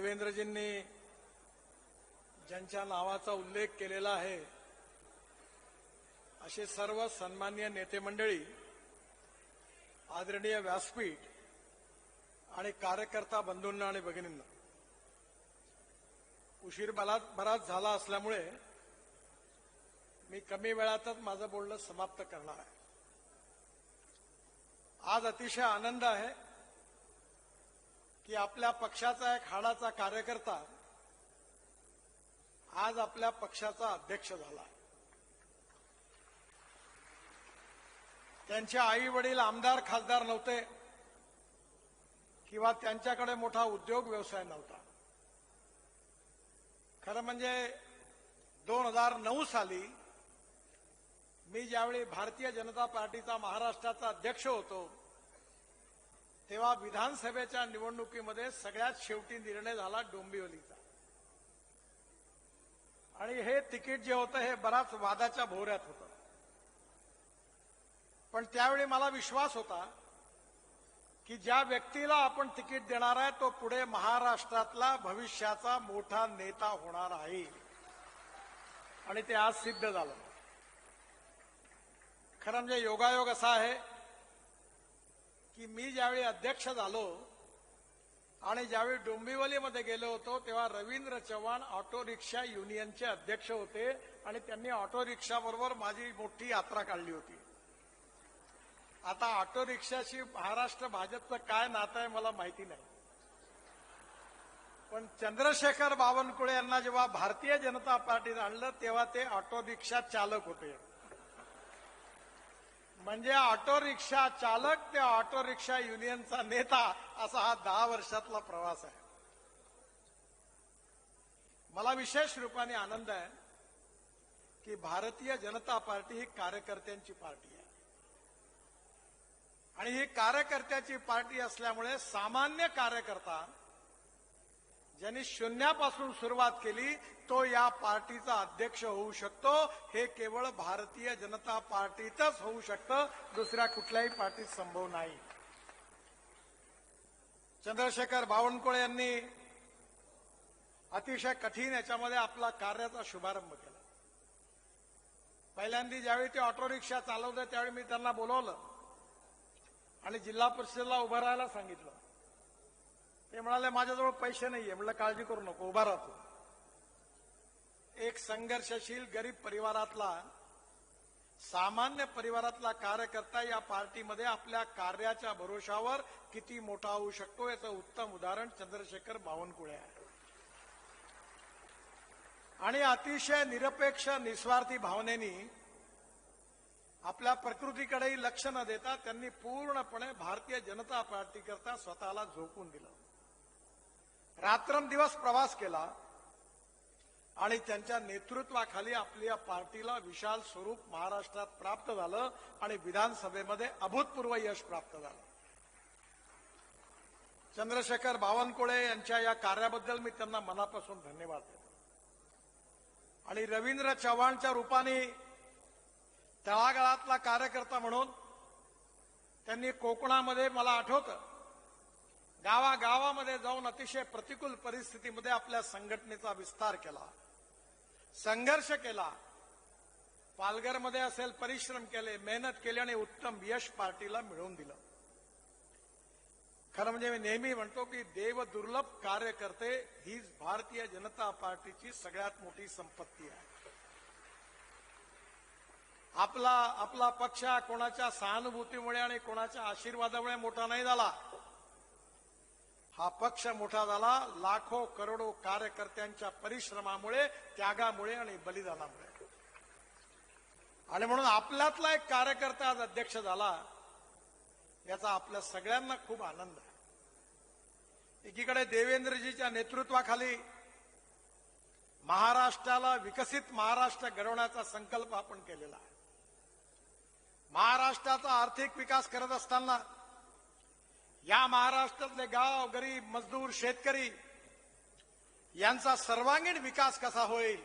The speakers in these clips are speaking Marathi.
देवेंद्रजींनी ज्यांच्या नावाचा उल्लेख केलेला आहे असे सर्व सन्माननीय नेते मंडळी, आदरणीय व्यासपीठ आणि कार्यकर्ता बंधूंना आणि भगिनींना, उशीर बराच झाला असल्यामुळे मी कमी वेळातच माझं बोलणं समाप्त करणार आहे। आज अतिशय आनंद आहे की आपल्या पक्षाचा एक हाडाचा कार्यकर्ता आज आपल्या पक्षाचा अध्यक्ष झाला। त्यांचे आई वडील आमदार खासदार नव्हते किंवा त्यांच्याकडे मोठा उद्योग व्यवसाय नव्हता। खरं म्हणजे 2009 साली मी ज्यावेळी भारतीय जनता पार्टीचा महाराष्ट्राचा अध्यक्ष होतो तेव्हा विधानसभेच्या निवडणुकीमध्ये सगळ्यात शेवटी निर्णय झाला डोंबिवलीचा, आणि हे तिकीट जे होतं हे बराच वादाच्या भोवऱ्यात होतं। पण त्यावेळी मला विश्वास होता की ज्या व्यक्तीला आपण तिकीट देणार आहे तो पुढे महाराष्ट्रातला भविष्याचा मोठा नेता होणार आहे, आणि ते आज सिद्ध झालं। खरं म्हणजे योगायोग असा आहे की मी ज्यावेळी अध्यक्ष झालो आणि ज्यावेळी डोंबिवलीमध्ये गेलो होतो तेव्हा रवींद्र चव्हाण ऑटो रिक्षा युनियनचे अध्यक्ष होते आणि त्यांनी ऑटो रिक्षा बरोबर माझी मोठी यात्रा काढली होती। आता ऑटो रिक्षाशी महाराष्ट्र भाजपचं काय नातं आहे मला माहिती नाही, पण चंद्रशेखर बावनकुळे यांना जेव्हा भारतीय जनता पार्टीने आणलं तेव्हा ते ऑटो रिक्षा चालक होते। म्हणजे ऑटो रिक्षा चालक ते ऑटो रिक्षा युनियनचा नेता असा हा 10 वर्षातला प्रवास आहे। मला विशेष रूपाने आनंद आहे की भारतीय जनता पार्टी ही कार्यकर्त्यांची पार्टी आहे, आणि ही कार्यकर्त्याची पार्टी असल्यामुळे सामान्य कार्यकर्ता ज्यांनी शून्यापासून सुरुवात केली तो या पार्टीचा अध्यक्ष होऊ शकतो। हे केवळ भारतीय जनता पार्टीतच होऊ शकतं, दुसऱ्या कुठल्याही पार्टीत संभव नाही। चंद्रशेखर बावनकुळे यांनी अतिशय कठीण याच्यामध्ये आपला कार्याचा शुभारंभ केला। पहिल्यांदा ज्यावेळी ते ऑटो रिक्षा चालवते त्यावेळी मी त्यांना बोलवलं आणि जिल्हा परिषदेला उभं राहायला सांगितलं। ते म्हणाले माझ्याजवळ पैसे नाहीये। म्हटलं काळजी करू नको, उभा राहतो। एक संघर्षशील गरीब परिवारातला, सामान्य परिवारातला कार्यकर्ता या पार्टीमध्ये आपल्या कार्याच्या भरोशावर किती मोठा होऊ शकतो याचं उत्तम उदाहरण चंद्रशेखर बावनकुळे आहे। आणि अतिशय निरपेक्ष निस्वार्थी भावनेनी आपल्या प्रकृतीकडेही लक्ष न देता त्यांनी पूर्णपणे भारतीय जनता पार्टीकरता स्वतःला झोकून दिलं, रात्रंदिवस प्रवास केला आणि त्यांच्या नेतृत्वाखाली आपल्या पार्टीला विशाल स्वरूप महाराष्ट्रात प्राप्त झालं आणि विधानसभेमध्ये अभूतपूर्व यश प्राप्त झालं। चंद्रशेखर बावनकुळे यांच्या या कार्याबद्दल मी त्यांना मनापासून धन्यवाद देतो। आणि रवींद्र चव्हाणच्या रूपाने तळागाळातला कार्यकर्ता म्हणून त्यांनी कोकणामध्ये, मला आठवतं, गावागावामध्ये जाऊन अतिशय प्रतिकूल परिस्थितीमध्ये आपल्या संघटनेचा विस्तार केला, संघर्ष केला, पालघरमध्ये असेल परिश्रम केले, मेहनत केली आणि उत्तम यश पार्टीला मिळवून दिलं। खरं म्हणजे मी नेहमी म्हणतो की देव दुर्लभ कार्यकर्ते हीच भारतीय जनता पार्टीची सगळ्यात मोठी संपत्ती आहे। आपला पक्ष कोणाच्या सहानुभूतीमुळे आणि कोणाच्या आशीर्वादामुळे मोठा नाही झाला। हा पक्ष मोठा झाला लाखो करोडो कार्यकर्त्यांच्या परिश्रमामुळे, त्यागामुळे आणि बलिदानामुळे। आणि म्हणून आपल्यातला एक कार्यकर्ता आज अध्यक्ष झाला याचा आपल्या सगळ्यांना खूप आनंद आहे। एकीकडे देवेंद्रजीच्या नेतृत्वाखाली महाराष्ट्राला विकसित महाराष्ट्र घडवण्याचा संकल्प आपण केलेला आहे। महाराष्ट्राचा आर्थिक विकास करत असताना या महाराष्ट्रातले गाव, गरीब, मजदूर, शेतकरी यांचा सर्वांगीण विकास कसा होईल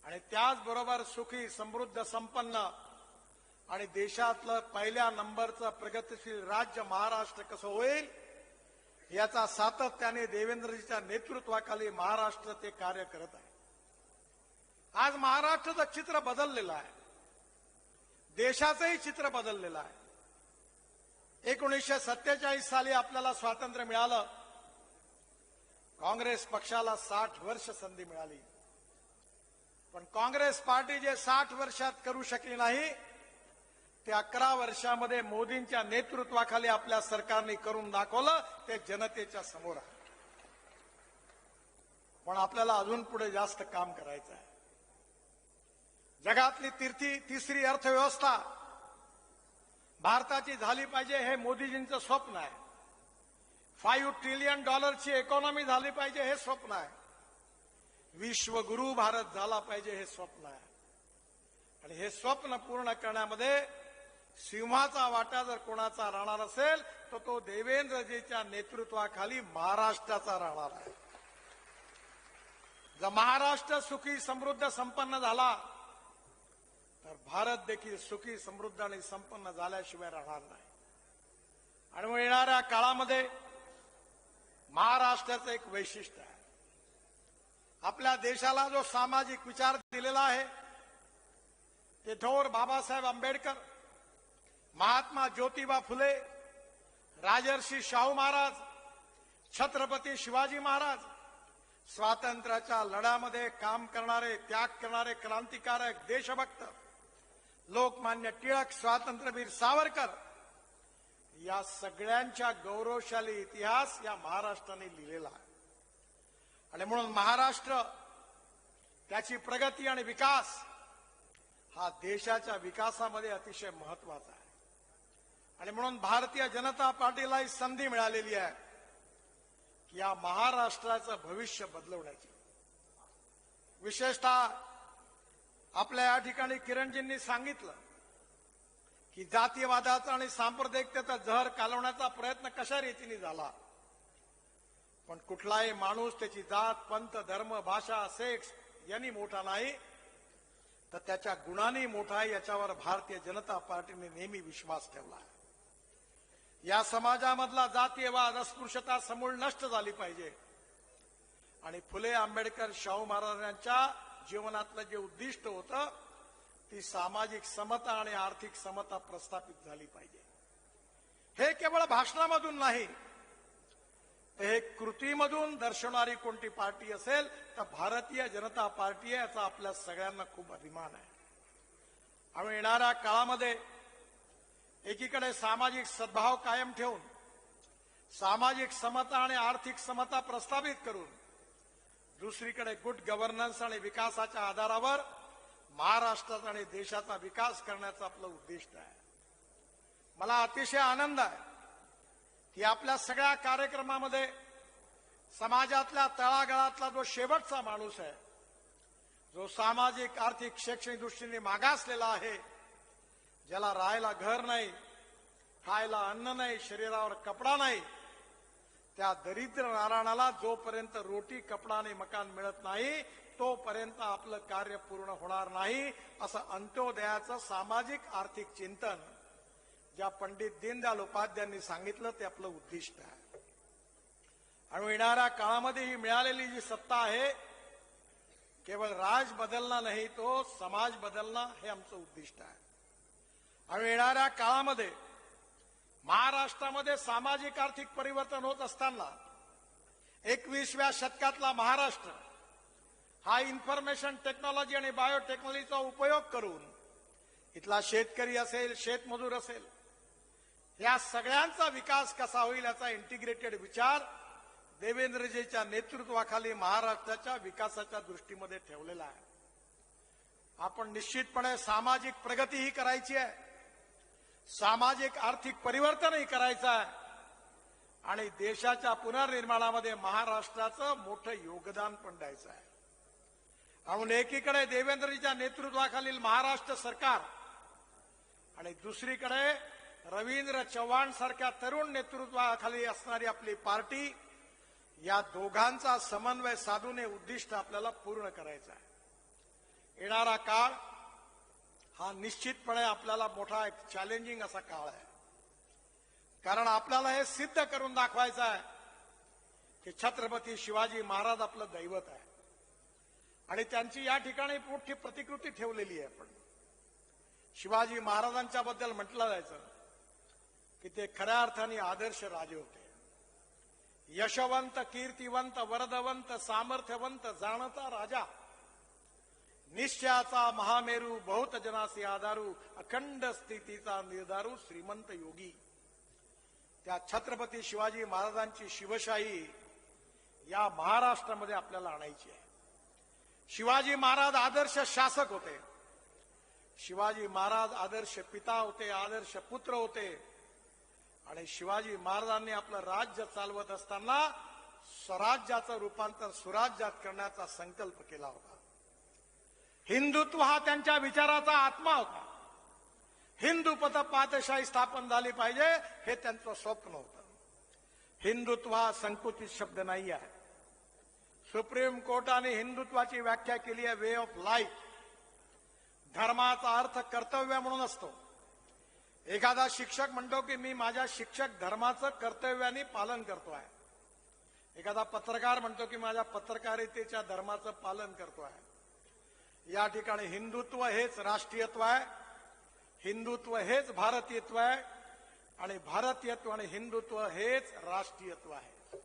आणि त्याचबरोबर सुखी, समृद्ध, संपन्न आणि देशातलं पहिल्या नंबरचं प्रगतिशील राज्य महाराष्ट्र कसं होईल याचा सातत्याने देवेंद्रजीच्या नेतृत्वाखाली महाराष्ट्र ते कार्य करत आहे. आज महाराष्ट्राचं चित्र बदललेलं आहे. देशाचंही चित्र बदललेलं आहे. 1947 साली आपल्याला स्वातंत्र्य मिळालं. काँग्रेस पक्षाला 60 वर्ष संधी मिळाली. पण काँग्रेस पार्टी जे 60 वर्षात करू शकली नाही ते 11 वर्षामध्ये मोदींच्या नेतृत्वाखाली आपल्या सरकारने करून दाखवलं. ते जनतेच्या समोर आहे. पण आपल्याला अजून पुढे जास्त काम करायचं आहे. जगातली तिसरी अर्थव्यवस्था भारताची झाली पाहिजे हे मोदीजींचं स्वप्न आहे. $5 ट्रिलियन इकॉनॉमी झाली पाहिजे हे स्वप्न आहे. विश्वगुरु भारत झाला पाहिजे हे स्वप्न आहे. आणि हे स्वप्न पूर्ण करण्यामध्ये सिंहाचा वाटा जर कोणाचा राहणार असेल तर तो देवेंद्रजीच्या नेतृत्वाखाली महाराष्ट्राचा राहणार आहे. जर महाराष्ट्र सुखी समृद्ध संपन्न झाला तर भारत देखील सुखी समृद्ध आणि संपन्न झाल्याशिवाय राहणार नाही. आणि मग येणाऱ्या काळामध्ये महाराष्ट्राचं एक वैशिष्ट्य आहे. आपल्या देशाला जो सामाजिक विचार दिलेला आहे ते थोर बाबासाहेब आंबेडकर, महात्मा ज्योतिबा फुले, राजर्षी शाहू महाराज, छत्रपती शिवाजी महाराज, स्वातंत्र्याच्या लढ्यामध्ये काम करणारे, त्याग करणारे क्रांतिकारक देशभक्त लोकमान्य टिळक, स्वातंत्र्यवीर सावरकर, या सगळ्यांच्या गौरवशाली इतिहास या महाराष्ट्राने लिहिलेला आहे. आणि म्हणून महाराष्ट्र, त्याची प्रगती आणि विकास हा देशाच्या विकासामध्ये अतिशय महत्वाचा आहे. आणि म्हणून भारतीय जनता पार्टीला ही संधी मिळालेली आहे की या महाराष्ट्राचं भविष्य बदलवण्याची. विशेषतः आपल्या या ठिकाणी किरणजींनी सांगितलं की जातीयवादाचा आणि सांप्रदायिकतेचा जहर कालवण्याचा प्रयत्न कशा रीतीने झाला. पण कुठलाही माणूस त्याची जात, पंथ, धर्म, भाषा, सेक्स यांनी मोठा नाही तर त्याच्या गुणांनी मोठा आहे. याच्यावर भारतीय जनता पार्टीने नेहमी विश्वास ठेवला आहे. या समाजामधला जातीयवाद, अस्पृश्यता समूळ नष्ट झाली पाहिजे. आणि फुले, आंबेडकर, शाहू महाराजांच्या जीवनातलं जे उद्दिष्ट होतं ती सामाजिक समता आणि आर्थिक समता प्रस्थापित झाली पाहिजे. हे केवळ भाषणामधून नाही तर हे कृतीमधून दर्शवणारी कोणती पार्टी असेल तर भारतीय जनता पार्टी आहे. याचा आपल्या सगळ्यांना खूप अभिमान आहे. आणि येणाऱ्या काळामध्ये एकीकडे सामाजिक सद्भाव कायम ठेवून सामाजिक समता आणि आर्थिक समता प्रस्थापित करून दुसरीकडे गुड गव्हर्नन्स आणि विकासाच्या आधारावर महाराष्ट्राचा आणि देशाचा विकास करण्याचं आपलं उद्दिष्ट आहे. मला अतिशय आनंद आहे की आपल्या सगळ्या कार्यक्रमामध्ये समाजातल्या तळागाळातला जो शेवटचा माणूस आहे, जो सामाजिक, आर्थिक, शैक्षणिक दृष्टीने मागासलेला आहे, ज्याला राहायला घर नाही, खायला अन्न नाही, शरीरावर कपडा नाही, त्या दरिद्र नारायणाला जोपर्यंत रोटी, कपडा आणि मकान मिळत नाही तोपर्यंत आपलं कार्य पूर्ण होणार नाही. असं अंत्योदयाचं सामाजिक आर्थिक चिंतन ज्या पंडित दीनदयाल उपाध्यायांनी सांगितलं ते आपलं उद्दिष्ट आहे. आणि येणाऱ्या काळामध्ये ही मिळालेली जी सत्ता आहे केवळ राज बदलणं नाही, तो समाज बदलणं हे आमचं उद्दिष्ट आहे. आणि येणाऱ्या काळामध्ये महाराष्ट्रामध्ये सामाजिक आर्थिक परिवर्तन होत असताना 21व्या शतकातला महाराष्ट्र हा इन्फॉर्मेशन टेक्नॉलॉजी आणि बायोटेक्नॉलॉजीचा उपयोग करून इथला शेतकरी असेल, शेतमजूर असेल, या सगळ्यांचा विकास कसा होईल याचा इंटिग्रेटेड विचार देवेंद्रजीच्या नेतृत्वाखाली महाराष्ट्राच्या विकासाच्या दृष्टीमध्ये ठेवलेला आहे. आपण निश्चितपणे सामाजिक प्रगतीही करायची आहे, सामाजिक आर्थिक परिवर्तनही करायचं आहे आणि देशाच्या पुनर्निर्माणामध्ये महाराष्ट्राचं मोठं योगदान पण द्यायचं आहे. म्हणून एकीकडे देवेंद्रजीच्या नेतृत्वाखालील महाराष्ट्र सरकार आणि दुसरीकडे रवींद्र चव्हाण सारख्या तरुण नेतृत्वाखाली असणारी आपली पार्टी, या दोघांचा समन्वय साधून हे उद्दिष्ट आपल्याला पूर्ण करायचं आहे. येणारा काळ हा निश्चितपणे आपल्याला मोठा एक चॅलेंजिंग असा काळ आहे. कारण आपल्याला हे सिद्ध करून दाखवायचं आहे की छत्रपती शिवाजी महाराज आपलं दैवत आहे आणि त्यांची या ठिकाणी मोठी प्रतिकृती ठेवलेली आहे. आपण शिवाजी महाराजांच्या बद्दल म्हटलं जायचं की ते खऱ्या अर्थाने आदर्श राजे होते. यशवंत, कीर्तिवंत, वरदवंत, सामर्थ्यवंत, जाणता राजा, निश्चयाचा महामेरू, बहुत जनासी आधारू, अखंड स्थितीचा निर्धारू, श्रीमंत योगी. त्या छत्रपती शिवाजी महाराजांची शिवशाही या महाराष्ट्रामध्ये आपल्याला आणायची आहे. शिवाजी महाराज आदर्श शासक होते. शिवाजी महाराज आदर्श पिता होते, आदर्श पुत्र होते. आणि शिवाजी महाराजांनी आपलं राज्य चालवत असताना स्वराज्याचं रूपांतर सुराज्यात करण्याचा संकल्प केला होता. हिंदुत्व हा त्यांच्या विचाराचा आत्मा होता. हिंदूपद पातशाही स्थापन झाली पाहिजे हे त्यांचं स्वप्न होतं. हिंदुत्व हा संकुचित शब्द नाही आहे. सुप्रीम कोर्टाने हिंदुत्वाची व्याख्या केली आहे वे ऑफ लाईफ. धर्माचा अर्थ कर्तव्य म्हणून असतो. एखादा शिक्षक म्हणतो की मी माझ्या शिक्षक धर्माचं कर्तव्याने पालन करतो आहे. एखादा पत्रकार म्हणतो की माझ्या पत्रकारितेच्या धर्माचं पालन करतो आहे. या ठिकाणी हिंदुत्व हेच राष्ट्रीयत्व आहे. हिंदुत्व हेच भारतीयत्व आहे आणि भारतीयत्व आणि हिंदुत्व हेच राष्ट्रीयत्व आहे.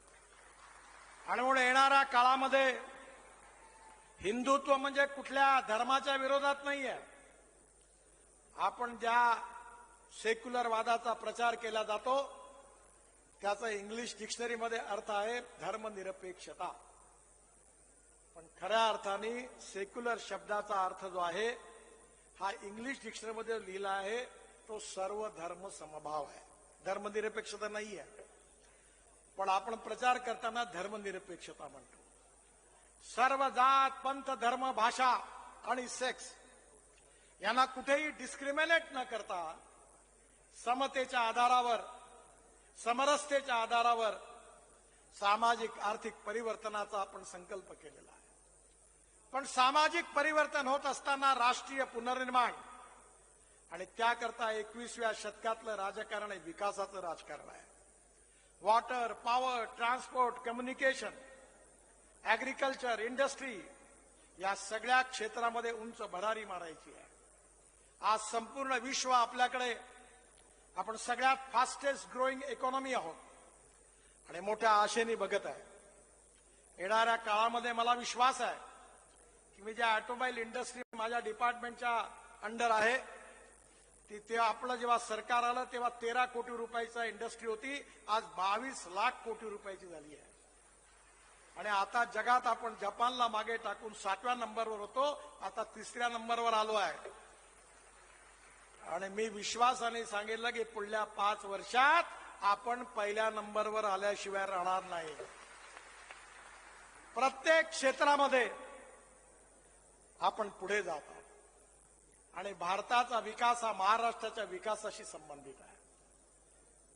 आणि म्हणून येणाऱ्या काळामध्ये हिंदुत्व म्हणजे कुठल्या धर्माच्या विरोधात नाही आहे. आपण ज्या सेक्युलर वादाचा प्रचार केला जातो त्याचा इंग्लिश डिक्शनरीमध्ये अर्थ आहे धर्मनिरपेक्षता. पण खऱ्या अर्थाने सेक्युलर शब्दाचा अर्थ जो आहे हा इंग्लिश डिक्शनरीमध्ये लिहिला आहे तो सर्व धर्म समभाव आहे. धर्मनिरपेक्षता नाही आहे. पण आपण प्रचार करताना धर्मनिरपेक्षता म्हणतो. सर्व जात, पंथ, धर्म, भाषा आणि सेक्स यांना कुठेही डिस्क्रिमिनेट न करता समतेच्या आधारावर, समरसतेच्या आधारावर सामाजिक आर्थिक परिवर्तनाचा आपण संकल्प केलेला आहे. पण सामाजिक परिवर्तन होत असताना राष्ट्रीय पुनर्निर्माण आणि त्याकरता 21व्या शतकातलं राजकारण हे विकासाचं राजकारण आहे. Water, power, transport, communication, agriculture, industry या सगळ्या क्षेत्रामध्ये उंच भरारी मारायची आहे. आज संपूर्ण विश्व आपल्याकडे, आपण सगळ्यात फास्टेस्ट ग्रोईंग इकॉनॉमी आहोत आणि मोठ्या आशेने बघत आहे. येणाऱ्या काळामध्ये मला विश्वास आहे की मी ज्या ऑटोमोबाईल इंडस्ट्री माझ्या डिपार्टमेंटच्या अंडर आहे ते आपलं जेव्हा सरकार आलं तेव्हा 13 कोटी रुपयाचा इंडस्ट्री होती. आज 22 लाख कोटी रुपयाची झाली आहे. आणि आता जगात आपण जपानला मागे टाकून 7व्या नंबरवर होतो, आता 3ऱ्या नंबरवर आलो आहे. आणि मी विश्वासाने सांगितलं की पुढल्या 5 वर्षात आपण पहिल्या नंबरवर आल्याशिवाय राहणार नाही. प्रत्येक क्षेत्रामध्ये आपण पुढे जात आहोत आणि भारताचा विकास हा महाराष्ट्राच्या विकासाशी संबंधित आहे.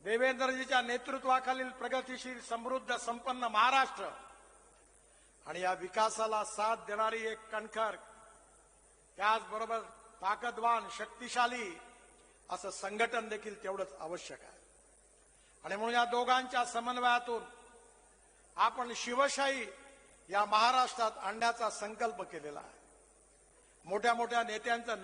देवेंद्रजीच्या नेतृत्वाखालील प्रगतीशील, समृद्ध, संपन्न महाराष्ट्र आणि या विकासाला साथ देणारी एक कणखर, त्याचबरोबर ताकदवान, शक्तिशाली असं संघटन देखील तेवढंच आवश्यक आहे. आणि म्हणून या दोघांच्या समन्वयातून आपण शिवशाही या महाराष्ट्रात आणण्याचा संकल्प केलेला आहे. मोठ्या मोठ्या नेत्यांचं